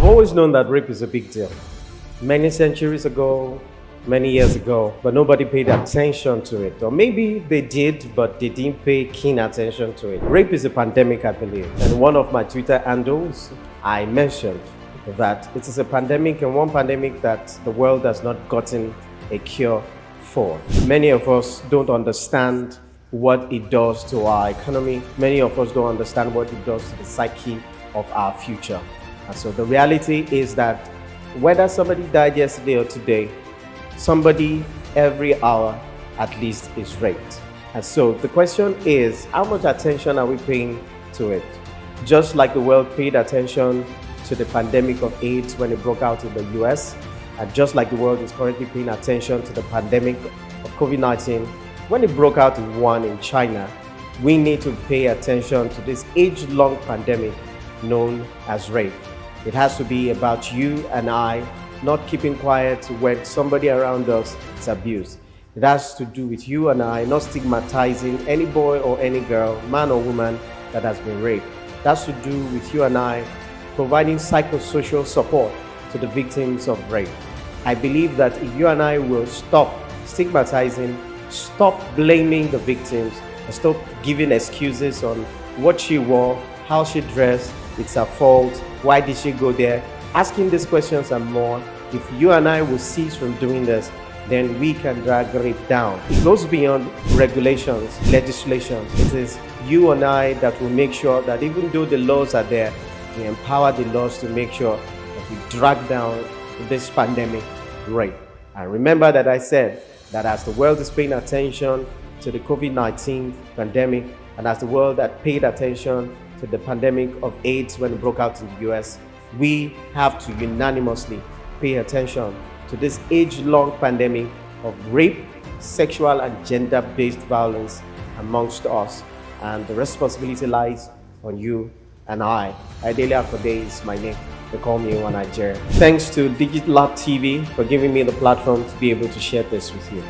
always known that rape is a big deal. Many centuries ago, many years ago, but nobody paid attention to it. Or maybe they did, but they didn't pay keen attention to it. Rape is a pandemic, I believe. And one of my Twitter handles, I mentioned that it is a pandemic, and one pandemic that the world has not gotten a cure for. Many of us don't understand what it does to our economy. Many of us don't understand what it does to the psyche of our future. And so the reality is that whether somebody died yesterday or today, somebody every hour at least is raped. And so the question is, how much attention are we paying to it? Just like the world paid attention to the pandemic of AIDS when it broke out in the US, and just like the world is currently paying attention to the pandemic of COVID-19 when it broke out in Wuhan in China, we need to pay attention to this age-long pandemic known as rape. It has to be about you and I not keeping quiet when somebody around us is abused. It has to do with you and I not stigmatizing any boy or any girl, man or woman that has been raped. It has to do with you and I providing psychosocial support to the victims of rape. I believe that if you and I will stop stigmatizing, stop blaming the victims, and stop giving excuses on what she wore, how she dressed, it's her fault, why did she go there, asking these questions and more, if you and I will cease from doing this, then we can drag rape down. It goes beyond regulations, legislations. It is you and I that will make sure that even though the laws are there, we empower the laws to make sure that we drag down this pandemic rape. And remember that I said that as the world is paying attention to the COVID-19 pandemic, and as the world that paid attention to the pandemic of AIDS when it broke out in the US, we have to unanimously pay attention to this age-long pandemic of rape, sexual and gender-based violence amongst us. And the responsibility lies on you and I. Ayodele is my name. They call me One Nigeria. Thanks to Digital Lab TV for giving me the platform to be able to share this with you.